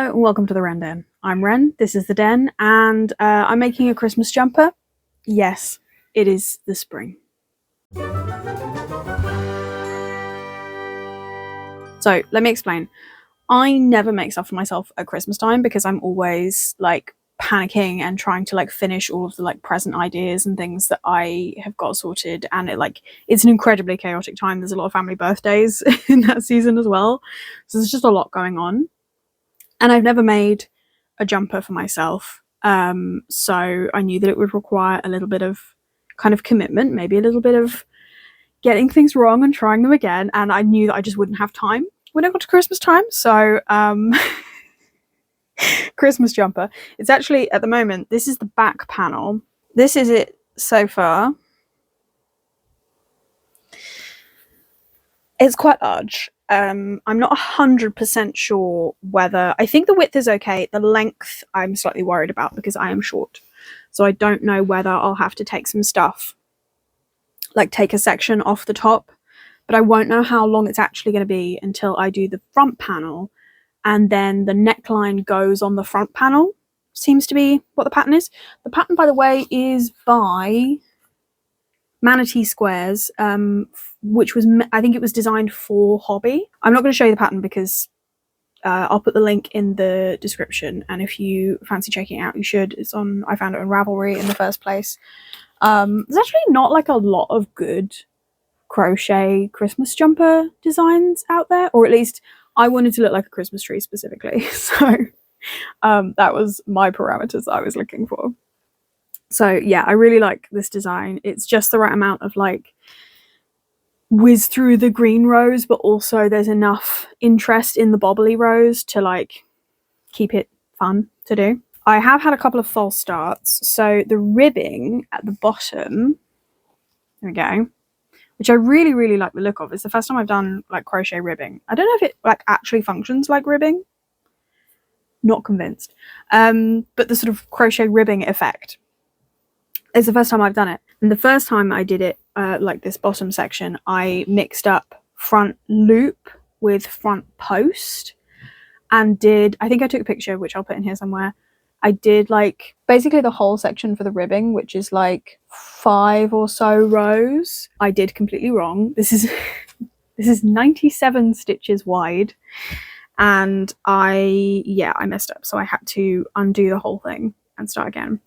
Hello and welcome to the Ren Den. I'm Ren, this is the Den, and I'm making a Christmas jumper. Yes, it is the spring. So let me explain. I never make stuff for myself at Christmas time because I'm always like panicking and trying to like finish all of the like present ideas and things that I have got sorted, and it's an incredibly chaotic time. There's a lot of family birthdays in that season as well, so there's just a lot going on. And I've never made a jumper for myself, so I knew that it would require a little bit of kind of commitment, maybe a little bit of getting things wrong and trying them again, and I knew that I just wouldn't have time when I got to Christmas time. So Christmas jumper. It's actually, at the moment, this is the back panel. This is it so far. It's quite large. I'm not 100% sure whether... I think the width is okay. The length I'm slightly worried about because I am short. So I don't know whether I'll have to take some stuff, like take a section off the top. But I won't know how long it's actually going to be until I do the front panel. And then the neckline goes on the front panel. Seems to be what the pattern is. The pattern, by the way, is by Manatee Squares, which was, I think it was designed for hobby. I'm not going to show you the pattern because I'll put the link in the description, and if you fancy checking it out, you should. It's on, I found it on Ravelry in the first place. There's actually not like a lot of good crochet Christmas jumper designs out there, or at least I wanted to look like a Christmas tree specifically, so that was my parameters I was looking for. So yeah, I really like this design. It's just the right amount of like whiz through the green rows, but also there's enough interest in the bobbly rows to like keep it fun to do. I have had a couple of false starts. So the ribbing at the bottom, there we go, which I really, really like the look of. It's the first time I've done like crochet ribbing. I don't know if it like actually functions like ribbing. Not convinced. But the sort of crochet ribbing effect. It's the first time I've done it. And the first time I did it, like this bottom section, I mixed up front loop with front post and did, I think I took a picture, which I'll put in here somewhere. I did like basically the whole section for the ribbing, which is like 5 or so rows. I did completely wrong. This is 97 stitches wide, and I messed up. So I had to undo the whole thing and start again.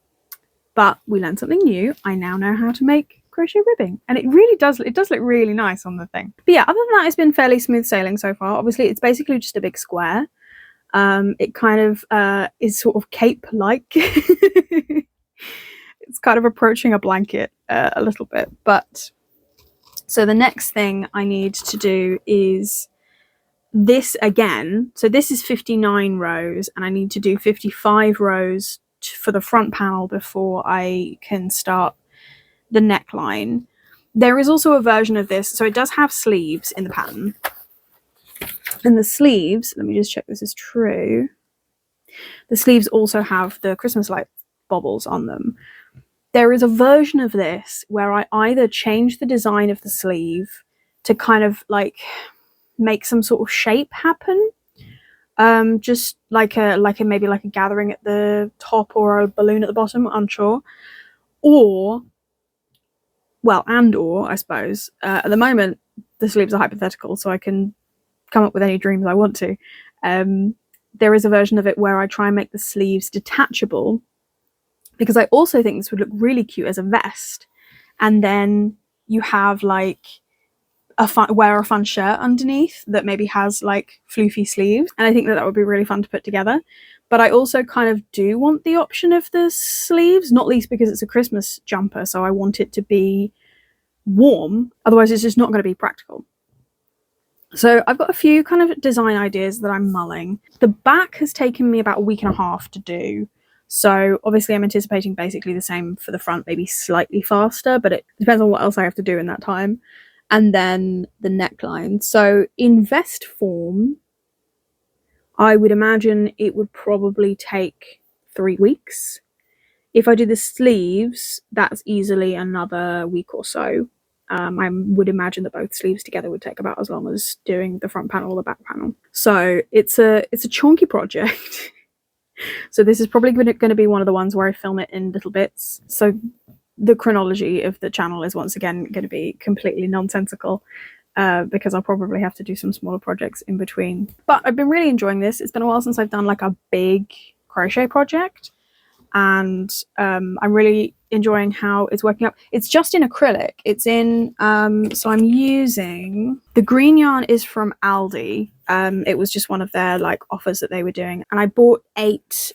But we learned something new. I now know how to make crochet ribbing, and it really does, it does look really nice on the thing. But yeah, other than that, it's been fairly smooth sailing so far. Obviously, it's basically just a big square. It kind of is sort of cape-like. It's kind of approaching a blanket a little bit. But so the next thing I need to do is this again. So this is 59 rows, and I need to do 55 rows for the front panel before I can start the neckline. There is also a version of this, so it does have sleeves in the pattern, and the sleeves, let me just check this is true, the sleeves also have the Christmas light bobbles on them. There is a version of this where I either change the design of the sleeve to kind of like make some sort of shape happen, just like a maybe like a gathering at the top or a balloon at the bottom, unsure, or I suppose at the moment the sleeves are hypothetical, so I can come up with any dreams I want to. There is a version of it where I try and make the sleeves detachable, because I also think this would look really cute as a vest, and then you have like wear a fun shirt underneath that maybe has like floofy sleeves, and I think that would be really fun to put together. But I also kind of do want the option of the sleeves, not least because it's a Christmas jumper, so I want it to be warm, otherwise it's just not going to be practical. So I've got a few kind of design ideas that I'm mulling. The back has taken me about a week and a half to do, so obviously I'm anticipating basically the same for the front, maybe slightly faster, but it depends on what else I have to do in that time. And then the neckline. So in vest form, I would imagine it would probably take 3 weeks. If I do the sleeves, that's easily another week or so. I would imagine that both sleeves together would take about as long as doing the front panel or the back panel. So it's a chunky project. So this is probably going to be one of the ones where I film it in little bits. So the chronology of the channel is once again going to be completely nonsensical, because I'll probably have to do some smaller projects in between. But I've been really enjoying this. It's been a while since I've done like a big crochet project, and I'm really enjoying how it's working up. It's just in acrylic. It's in, so I'm using, the green yarn is from Aldi. It was just one of their like offers that they were doing, and I bought 8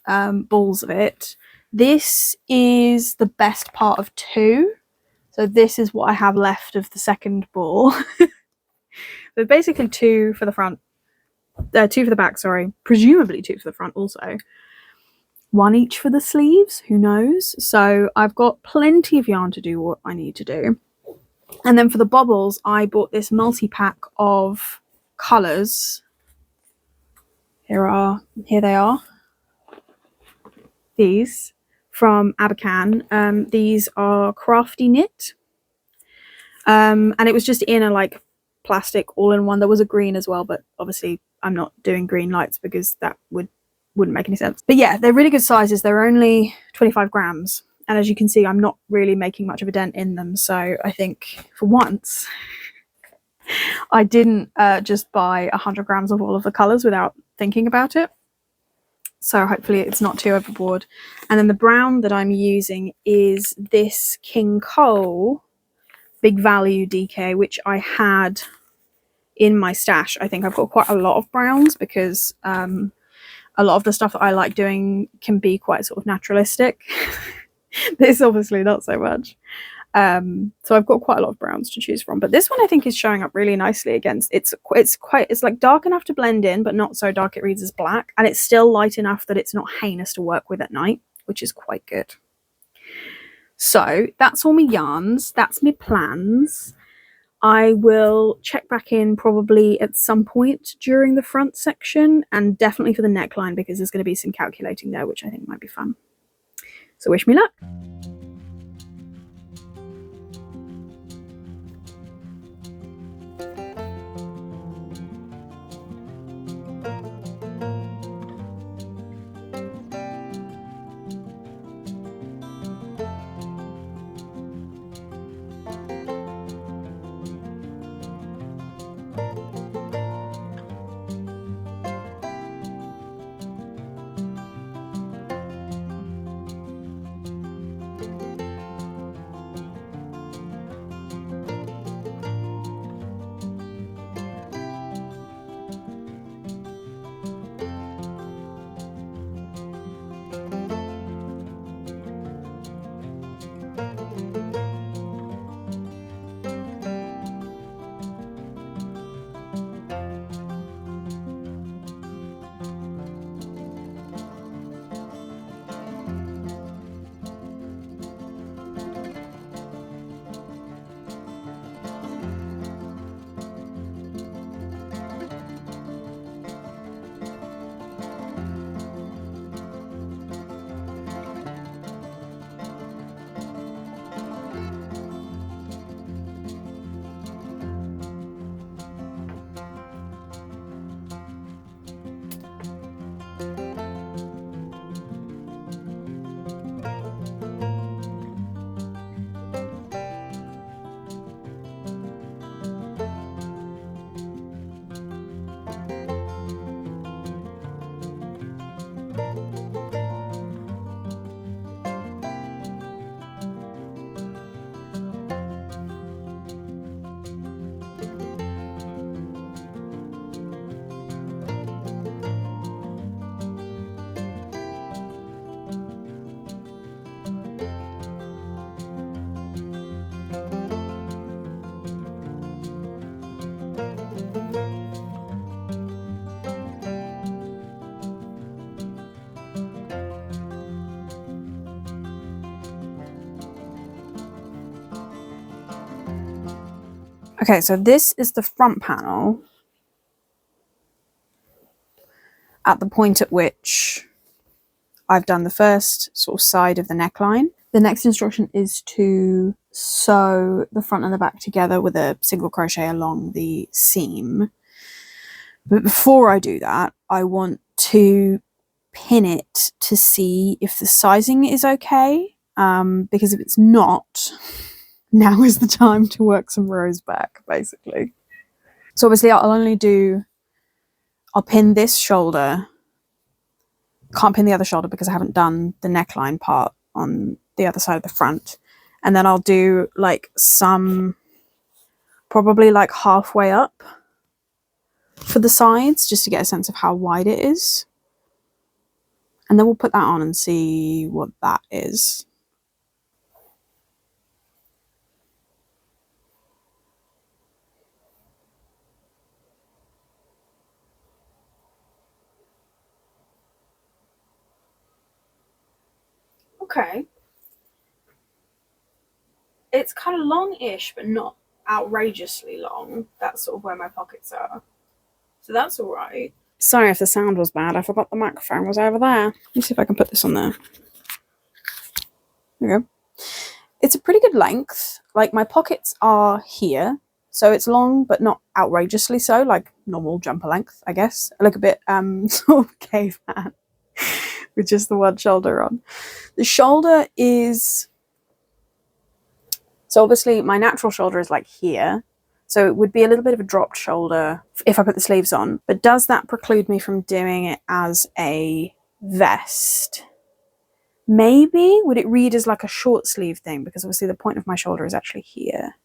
balls of it. This is the best part of 2. So this is what I have left of the second ball. So basically 2 for the front, 2 for the back, sorry, presumably 2 for the front also. 1 each for the sleeves, who knows? So I've got plenty of yarn to do what I need to do. And then for the bobbles, I bought this multi-pack of colours. Here they are. These from Abercan. These are Crafty Knit. And it was just in a like plastic all-in-one. There was a green as well, but obviously I'm not doing green lights because that wouldn't make any sense. But yeah, they're really good sizes. They're only 25 grams. And as you can see, I'm not really making much of a dent in them. So I think for once, I didn't just buy 100 grams of all of the colours without thinking about it. So hopefully it's not too overboard. And then the brown that I'm using is this King Cole Big Value DK, which I had in my stash. I think I've got quite a lot of browns because a lot of the stuff that I like doing can be quite sort of naturalistic. This obviously not so much. So I've got quite a lot of browns to choose from. But this one I think is showing up really nicely against, it's like dark enough to blend in, but not so dark it reads as black. And it's still light enough that it's not heinous to work with at night, which is quite good. So that's all my yarns. That's my plans. I will check back in probably at some point during the front section, and definitely for the neckline because there's going to be some calculating there, which I think might be fun. So wish me luck. Okay, so this is the front panel at the point at which I've done the first sort of side of the neckline. The next instruction is to sew the front and the back together with a single crochet along the seam. But before I do that, I want to pin it to see if the sizing is okay, because if it's not, now is the time to work some rows back, basically. So obviously I'll pin this shoulder. Can't pin the other shoulder because I haven't done the neckline part on the other side of the front. And then I'll do like some, probably like halfway up for the sides, just to get a sense of how wide it is. And then we'll put that on and see what that is. Okay. It's kind of long-ish, but not outrageously long. That's sort of where my pockets are. So that's all right. Sorry if the sound was bad. I forgot the microphone was over there. Let me see if I can put this on there. There we go. It's a pretty good length. Like, my pockets are here, so it's long, but not outrageously so, like normal jumper length, I guess. I look a bit sort of caveman with just the one shoulder on. The shoulder is, so obviously my natural shoulder is like here, so it would be a little bit of a dropped shoulder if I put the sleeves on. But does that preclude me from doing it as a vest? Maybe. Would it read as like a short sleeve thing? Because obviously the point of my shoulder is actually here.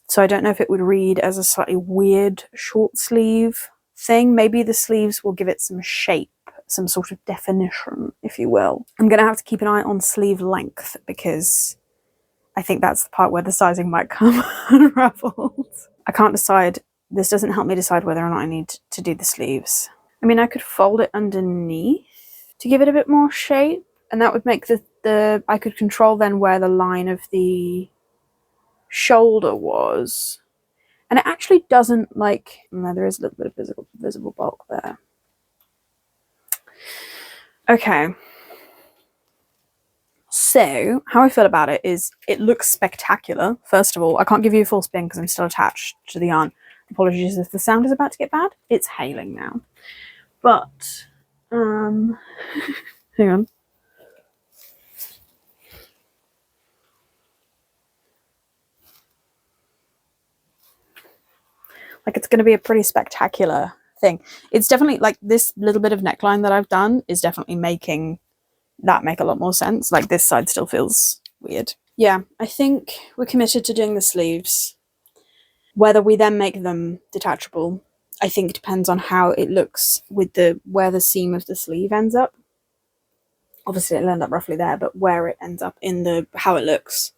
So I don't know if it would read as a slightly weird short sleeve thing. Maybe the sleeves will give it some shape, some sort of definition, if you will. I'm going to have to keep an eye on sleeve length, because I think that's the part where the sizing might come unraveled. I can't decide. This doesn't help me decide whether or not I need to do the sleeves. I mean, I could fold it underneath to give it a bit more shape, and that would make I could control then where the line of the shoulder was. And it actually doesn't, like, no, there is a little bit of visible bulk there. Okay. So, how I feel about it is it looks spectacular. First of all, I can't give you a full spin because I'm still attached to the yarn. Apologies if the sound is about to get bad. It's hailing now. But, hang on. Like, it's going to be a pretty spectacular thing. It's definitely, like, this little bit of neckline that I've done is definitely making that make a lot more sense. Like, this side still feels weird. Yeah, I think we're committed to doing the sleeves. Whether we then make them detachable, I think depends on how it looks with where the seam of the sleeve ends up. Obviously it'll end up roughly there, but where it ends up in how it looks,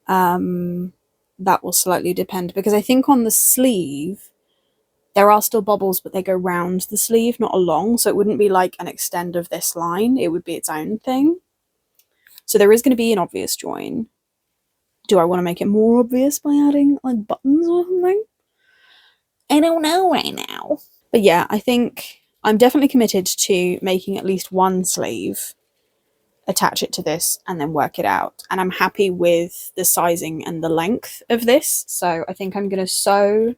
that will slightly depend, because I think on the sleeve there are still bobbles, but they go round the sleeve, not along, so it wouldn't be like an extend of this line, it would be its own thing. So there is going to be an obvious join. Do I want to make it more obvious by adding like buttons or something? I don't know right now. But yeah, I think I'm definitely committed to making at least one sleeve, attach it to this, and then work it out. And I'm happy with the sizing and the length of this. So I think I'm going to sew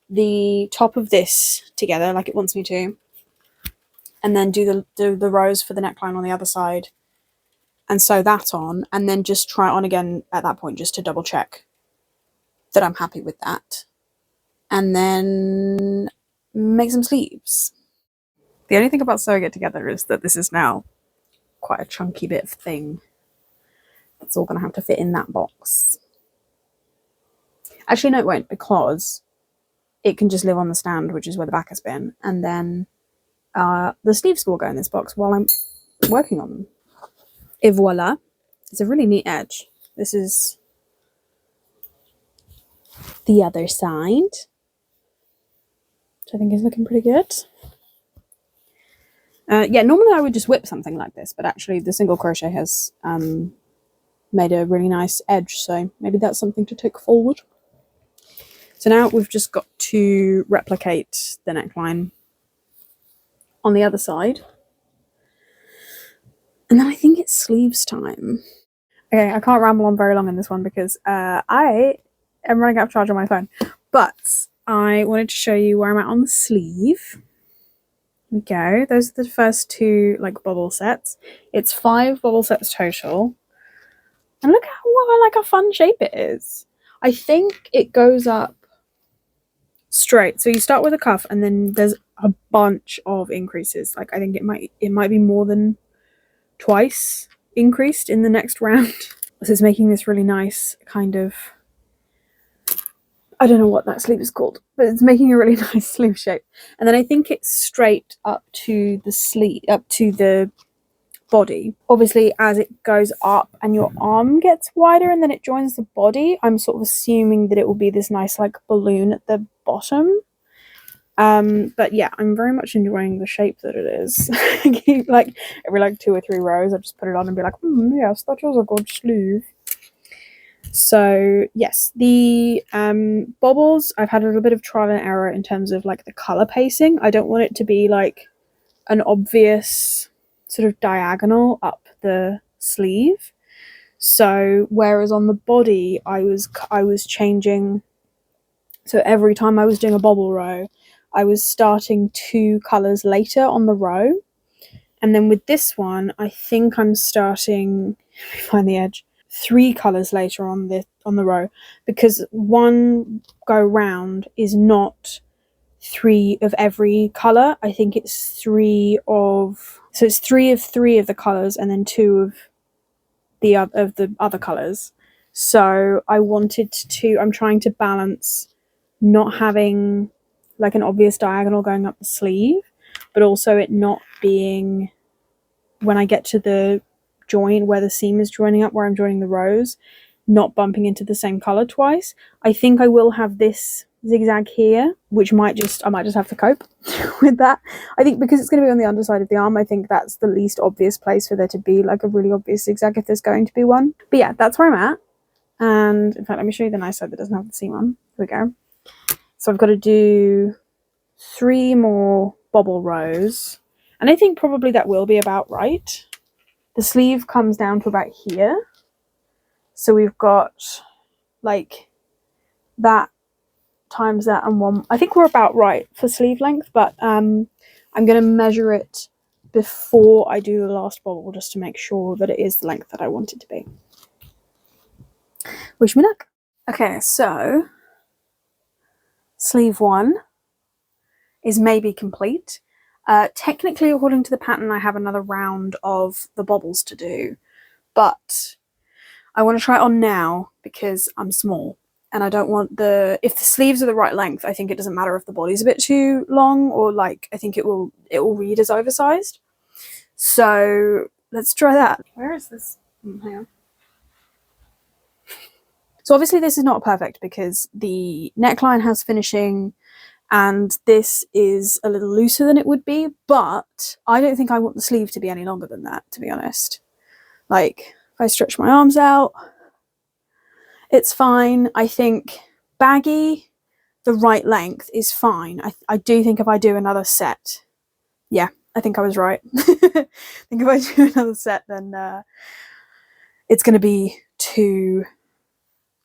the top of this together like it wants me to, and then do the rows for the neckline on the other side, and sew that on, and then just try it on again at that point, just to double check that I'm happy with that, and then make some sleeves. The only thing about sewing it together is that this is now quite a chunky bit of thing. It's all going to have to fit in that box. Actually, no, it won't, because it can just live on the stand, which is where the back has been, and then the sleeves will go in this box while I'm working on them. Et voila. It's a really neat edge. This is the other side, which I think is looking pretty good. Yeah, normally I would just whip something like this, but actually the single crochet has made a really nice edge, so maybe that's something to take forward. So now we've just got to replicate the neckline on the other side, And then I think it's sleeves time. Okay, I can't ramble on very long in this one because I am running out of charge on my phone. But I wanted to show you where I'm at on the sleeve. Here we go. Those are the first two like bobble sets. It's 5 bobble sets total. And look how like a fun shape it is. I think it goes up straight. So you start with a cuff and then there's a bunch of increases. Like I think it might be more than twice increased in the next round. So it's making this really nice kind of, I don't know what that sleeve is called, but it's making a really nice sleeve shape. And then I think it's straight up to the sleeve, up to the body. Obviously, as it goes up and your arm gets wider and then it joins the body, I'm sort of assuming that it will be this nice like balloon at the bottom. But yeah, I'm very much enjoying the shape that it is. Like every like 2 or 3 rows, I just put it on and be like, yes, that was a good sleeve. So yes, the bobbles, I've had a little bit of trial and error in terms of like the color pacing. I don't want it to be like an obvious sort of diagonal up the sleeve. So whereas on the body, I was changing. So every time I was doing a bobble row, I was starting 2 colors later on the row. And then with this one, I think I'm starting, let me find the edge, 3 colors later on the row, because one go round is not 3 of every color. I think it's 3 of, so it's 3 of 3 of the colors and then 2 of the other colors. So I'm trying to balance not having like an obvious diagonal going up the sleeve, but also it not being, when I get to the joint where the seam is joining up, where I'm joining the rows, not bumping into the same color twice. I think I will have this zigzag here, which I might just have to cope with that. I think because it's going to be on the underside of the arm, I think that's the least obvious place for there to be like a really obvious zigzag if there's going to be one. But yeah, that's where I'm at. And in fact, let me show you the nice side that doesn't have the seam on. Here we go. So I've got to do 3 more bobble rows, and I think probably that will be about right. The sleeve comes down to about here, so we've got like that times that and 1. I think we're about right for sleeve length, but I'm going to measure it before I do the last bobble just to make sure that it is the length that I want it to be. Wish me luck. Okay, so sleeve 1 is maybe complete. Technically, according to the pattern, I have another round of the bobbles to do, but I want to try it on now because I'm small and I don't want if the sleeves are the right length, I think it doesn't matter if the body's a bit too long, or like I think it will read as oversized. So let's try that. Where is this? Hang on. So obviously this is not perfect because the neckline has finishing and this is a little looser than it would be, but I don't think I want the sleeve to be any longer than that, to be honest. Like, if I stretch my arms out, it's fine. I think baggy, the right length, is fine. I do think if I do another set, yeah, I think I was right. I think if I do another set, then it's going to be too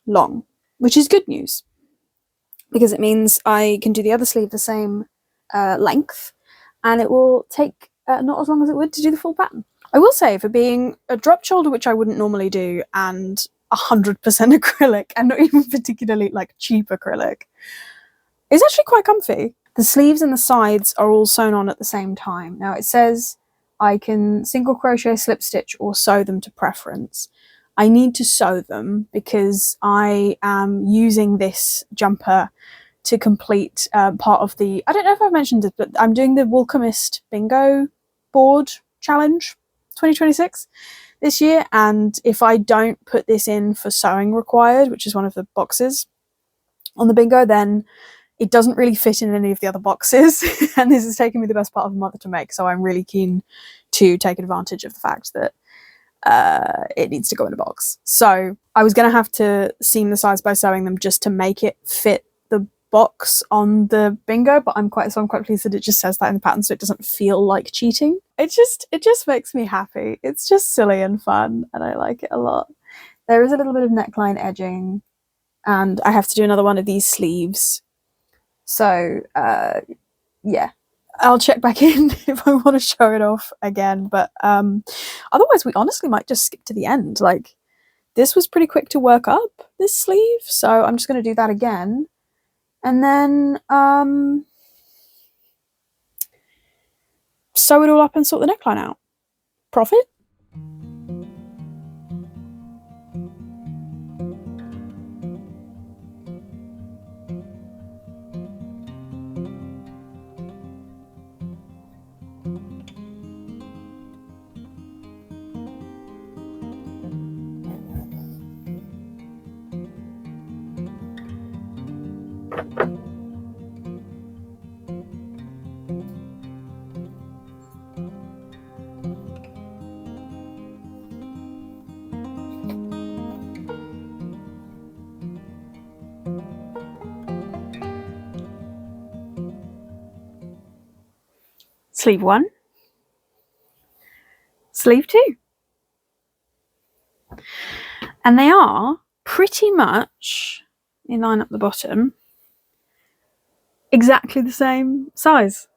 long, which is good news because it means I can do the other sleeve the same length and it will take not as long as it would to do the full pattern. I will say, for being a drop shoulder, which I wouldn't normally do, and 100% acrylic, and not even particularly like cheap acrylic, it's actually quite comfy. The sleeves and the sides are all sewn on at the same time. Now it says I can single crochet, slip stitch, or sew them to preference. I need to sew them because I am using this jumper to complete part of the, I don't know if I've mentioned it, but I'm doing the Woolcomist bingo board challenge 2026 this year, and if I don't put this in for sewing required, which is one of the boxes on the bingo, then it doesn't really fit in any of the other boxes. And this has taken me the best part of a month to make, so I'm really keen to take advantage of the fact that it needs to go in a box. So I was going to have to seam the sides by sewing them just to make it fit the box on the bingo, but I'm quite pleased that it just says that in the pattern, so it doesn't feel like cheating. it just makes me happy. It's just silly and fun, and I like it a lot. There is a little bit of neckline edging, and I have to do another one of these sleeves. So yeah, I'll check back in if I want to show it off again. But otherwise, we honestly might just skip to the end. Like, this was pretty quick to work up, this sleeve, so I'm just going to do that again, and then sew it all up and sort the neckline out. Profit. Sleeve 1, sleeve 2. And they are pretty much, let me line up the bottom, exactly the same size,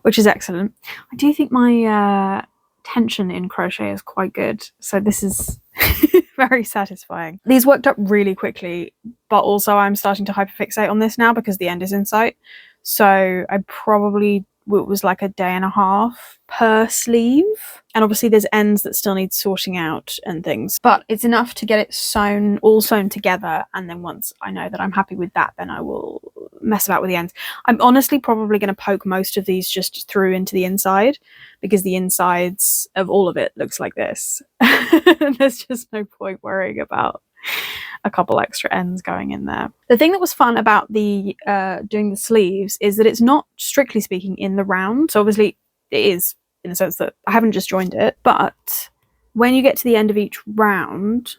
which is excellent. I do think my tension in crochet is quite good, so this is very satisfying. These worked up really quickly, but also I'm starting to hyperfixate on this now because the end is in sight. So I probably, it was like a day and a half per sleeve, and obviously there's ends that still need sorting out and things, but it's enough to get it sewn, all sewn together, and then once I know that I'm happy with that, then I will mess about with the ends. I'm honestly probably going to poke most of these just through into the inside, because the insides of all of it looks like this. There's just no point worrying about a couple extra ends going in there. The thing that was fun about the doing the sleeves is that it's not, strictly speaking, in the round. So obviously it is, in the sense that I haven't just joined it, but when you get to the end of each round,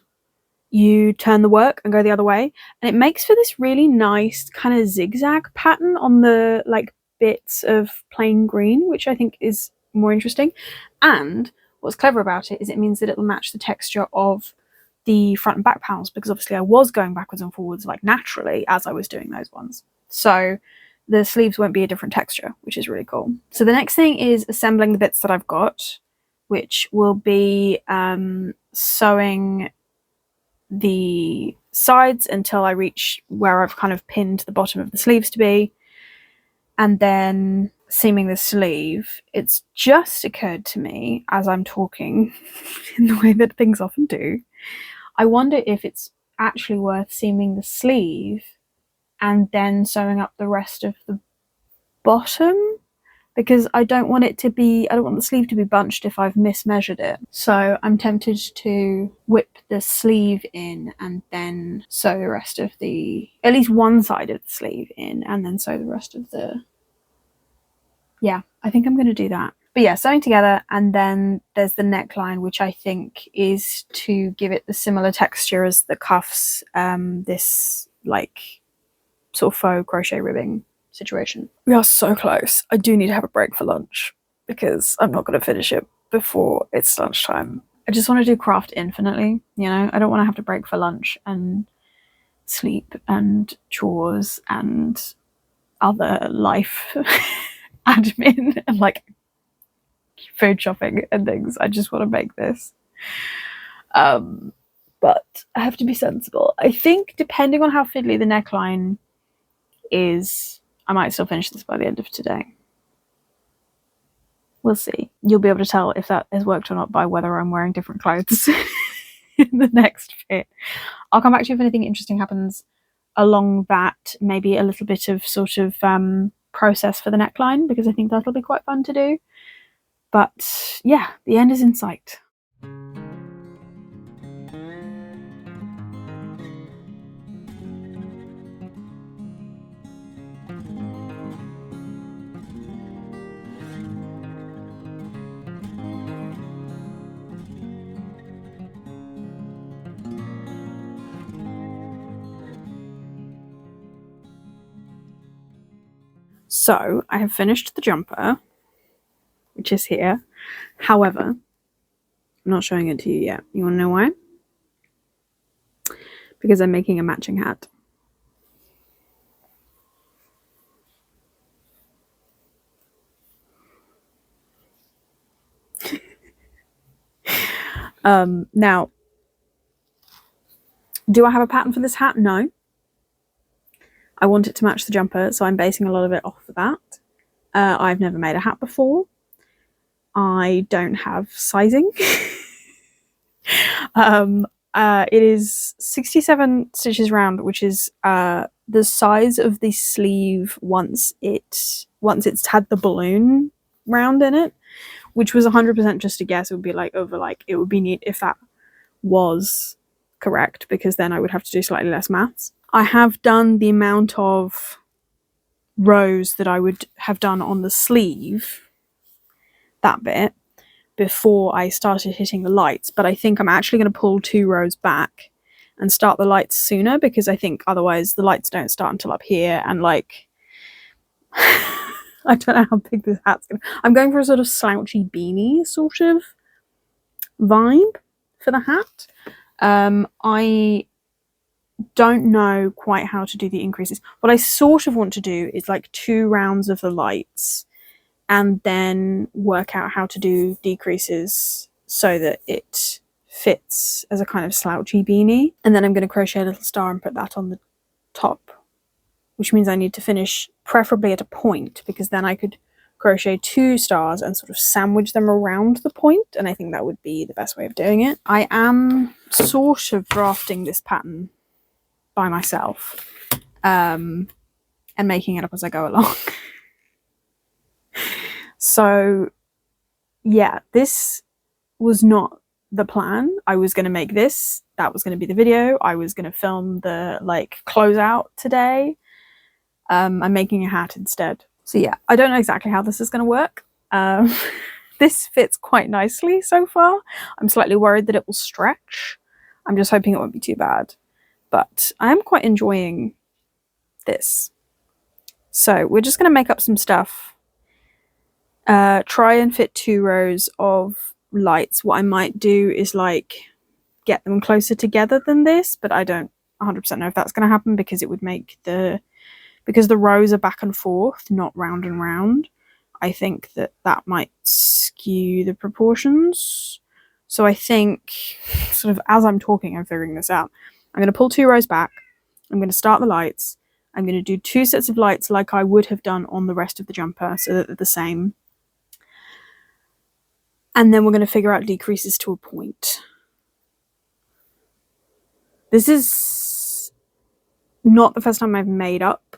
you turn the work and go the other way, and it makes for this really nice kind of zigzag pattern on the like bits of plain green, which I think is more interesting. And what's clever about it is it means that it'll match the texture of the front and back panels, because obviously I was going backwards and forwards like naturally as I was doing those ones, so the sleeves won't be a different texture, which is really cool. So the next thing is assembling the bits that I've got, which will be sewing the sides until I reach where I've kind of pinned the bottom of the sleeves to be, and then seaming the sleeve. It's just occurred to me as I'm talking, in the way that things often do, I wonder if it's actually worth seaming the sleeve and then sewing up the rest of the bottom, because I don't want the sleeve to be bunched if I've mismeasured it. So I'm tempted to whip the sleeve in and then sew the rest of at least one side of the sleeve in, and then sew the rest of yeah, I think I'm going to do that. But yeah, sewing together, and then there's the neckline, which I think is to give it the similar texture as the cuffs, this like sort of faux crochet ribbing situation. We are so close. I do need to have a break for lunch because I'm not going to finish it before it's lunchtime. I just want to do craft infinitely, you know? I don't want to have to break for lunch and sleep and chores and other life admin and like food shopping and things. I just want to make this. But I have to be sensible. I think depending on how fiddly the neckline is, I might still finish this by the end of today. We'll see. You'll be able to tell if that has worked or not by whether I'm wearing different clothes in the next bit. I'll come back to you if anything interesting happens along that, maybe a little bit of sort of process for the neckline, because I think that'll be quite fun to do. But yeah, the end is in sight. So I have finished the jumper, which is here. However, I'm not showing it to you yet. You want to know why? Because I'm making a matching hat. Now, do I have a pattern for this hat? No. I want it to match the jumper, so I'm basing a lot of it off of that. I've never made a hat before. I don't have sizing. It is 67 stitches round, which is the size of the sleeve once it's had the balloon round in it, which was 100% just a guess. It would be like over, like, it would be neat if that was correct, because then I would have to do slightly less maths. I have done the amount of rows that I would have done on the sleeve, that bit, before I started hitting the lights, but I think I'm actually going to pull 2 rows back and start the lights sooner, because I think otherwise the lights don't start until up here, and like I don't know how big this hat's going to... I'm going for a sort of slouchy beanie sort of vibe for the hat. I don't know quite how to do the increases. What I sort of want to do is like 2 rounds of the lights and then work out how to do decreases so that it fits as a kind of slouchy beanie. And then I'm going to crochet a little star and put that on the top, which means I need to finish preferably at a point, because then I could crochet 2 stars and sort of sandwich them around the point, and I think that would be the best way of doing it. I am sort of drafting this pattern by myself and making it up as I go along. So yeah, this was not the plan. I was going to make this, that was going to be the video, I was going to film the like closeout today. I'm making a hat instead. So yeah, I don't know exactly how this is going to work. This fits quite nicely so far. I'm slightly worried that it will stretch. I'm just hoping it won't be too bad. But I am quite enjoying this. So we're just going to make up some stuff. Try and fit 2 rows of lights. What I might do is like get them closer together than this, but I don't 100% know if that's going to happen, because it would make because the rows are back and forth, not round and round. I think that might skew the proportions. So I think, sort of as I'm talking, I'm figuring this out. I'm going to pull 2 rows back. I'm going to start the lights. I'm going to do 2 sets of lights like I would have done on the rest of the jumper, so that they're the same. And then we're going to figure out decreases to a point. This is not the first time I've made up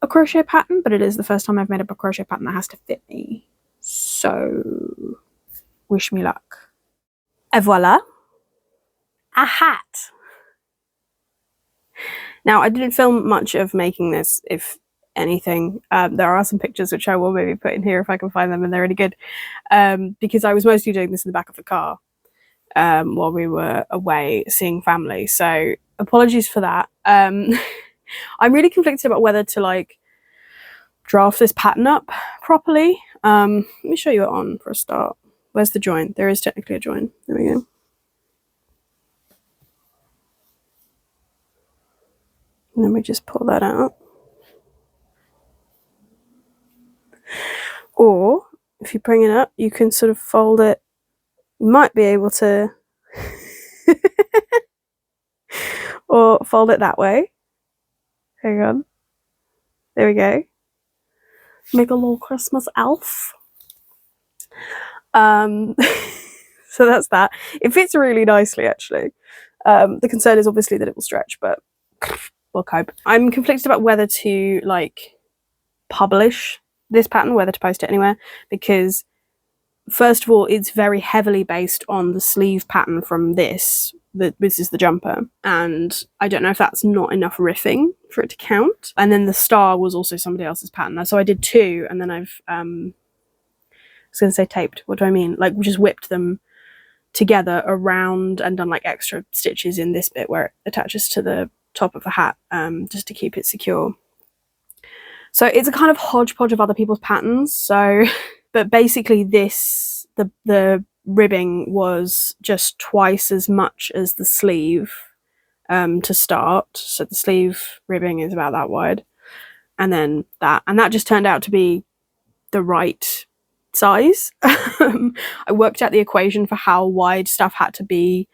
a crochet pattern, but it is the first time I've made up a crochet pattern that has to fit me. So wish me luck. Et voila, a hat. Now, I didn't film much of making this, if anything. There are some pictures which I will maybe put in here if I can find them, and they're really good, because I was mostly doing this in the back of the car while we were away seeing family, so apologies for that. I'm really conflicted about whether to like draft this pattern up properly. Let me show you it on for a start. Where's the join? There is technically a join. There we go. And then we just pull that out. Or if you bring it up, you can sort of fold it. You might be able to or fold it that way. Hang on. There we go. Make a little Christmas elf. So that's that. It fits really nicely, actually. The concern is obviously that it will stretch, but we'll cope. I'm conflicted about whether to like publish this pattern, whether to post it anywhere, because first of all, it's very heavily based on the sleeve pattern from this. This is the jumper, and I don't know if that's not enough riffing for it to count. And then the star was also somebody else's pattern, so I did 2, and then I've I was going to say taped. What do I mean? Like, just whipped them together around and done like extra stitches in this bit where it attaches to the top of the hat, just to keep it secure. So it's a kind of hodgepodge of other people's patterns, so but basically the ribbing was just twice as much as the sleeve to start. So the sleeve ribbing is about that wide, and then that just turned out to be the right size. I worked out the equation for how wide stuff had to be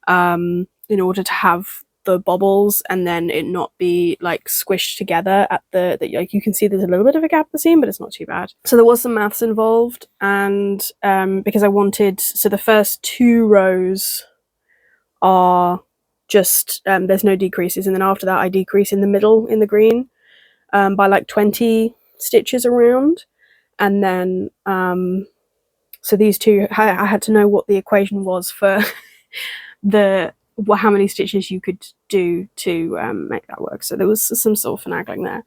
in order to have the bobbles and then it not be like squished together at the like you can see there's a little bit of a gap at the seam, but it's not too bad. So there was some maths involved, and because I wanted, so the first 2 rows are just there's no decreases, and then after that I decrease in the middle in the green by like 20 stitches around, and then so these two I had to know what the equation was for how many stitches you could do to make that work. So there was some sort of finagling there,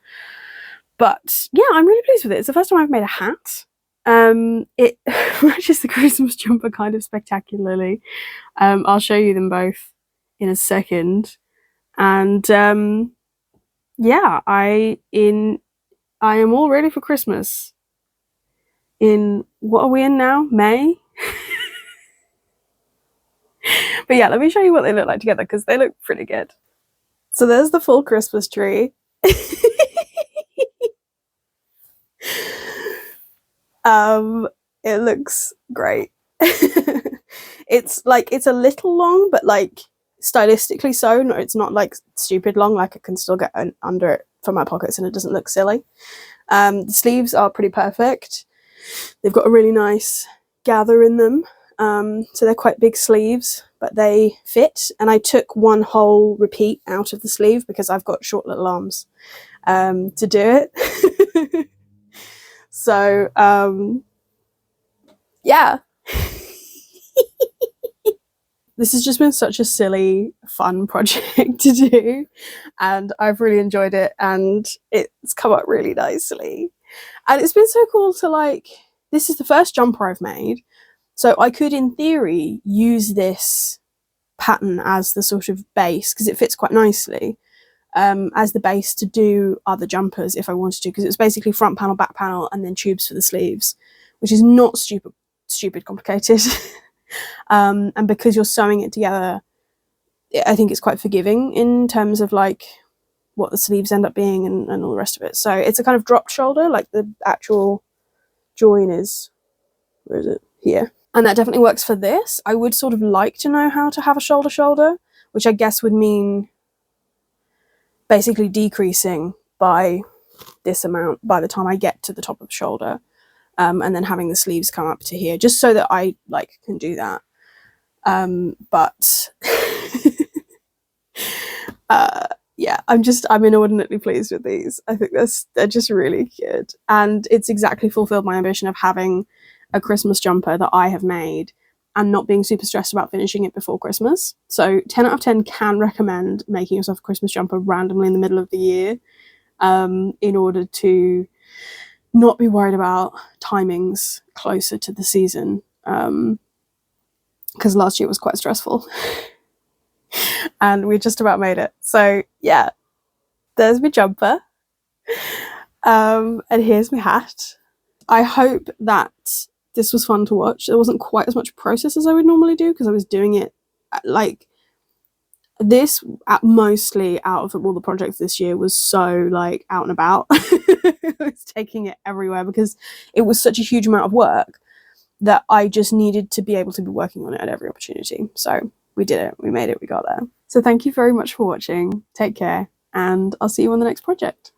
but yeah, I'm really pleased with it. It's the first time I've made a hat. It matches the Christmas jumper kind of spectacularly. I'll show you them both in a second, and yeah, I am all ready for Christmas. In what are we in now? May. But yeah, let me show you what they look like together because they look pretty good. So there's the full Christmas tree. It looks great. It's a little long, but like stylistically so. No, it's not like stupid long. Like I can still get under it for my pockets and it doesn't look silly. The sleeves are pretty perfect. They've got a really nice gather in them. So they're quite big sleeves, but they fit, and I took one whole repeat out of the sleeve because I've got short little arms to do it. So yeah. This has just been such a silly, fun project to do, and I've really enjoyed it, and it's come up really nicely. And it's been so cool to like, this is the first jumper I've made, so I could in theory use this pattern as the sort of base, because it fits quite nicely, as the base to do other jumpers if I wanted to, because it was basically front panel, back panel, and then tubes for the sleeves, which is not stupid complicated. And because you're sewing it together, I think it's quite forgiving in terms of like what the sleeves end up being and all the rest of it. So it's a kind of dropped shoulder, like the actual join is, where is it? Here. And that definitely works for this. I would sort of like to know how to have a shoulder, which I guess would mean basically decreasing by this amount by the time I get to the top of the shoulder, and then having the sleeves come up to here, just so that I like can do that. But yeah, I'm inordinately pleased with these. I think they're just really good, and it's exactly fulfilled my ambition of having a Christmas jumper that I have made and not being super stressed about finishing it before Christmas. So 10 out of 10 can recommend making yourself a Christmas jumper randomly in the middle of the year, in order to not be worried about timings closer to the season, because last year was quite stressful. And we just about made it. So yeah, there's my jumper, and here's my hat. I hope that this was fun to watch. There wasn't quite as much process as I would normally do because I was doing it like this mostly out of all the projects this year was so like out and about. I was taking it everywhere because it was such a huge amount of work that I just needed to be able to be working on it at every opportunity. So we did it, we made it, we got there. So thank you very much for watching, take care, and I'll see you on the next project.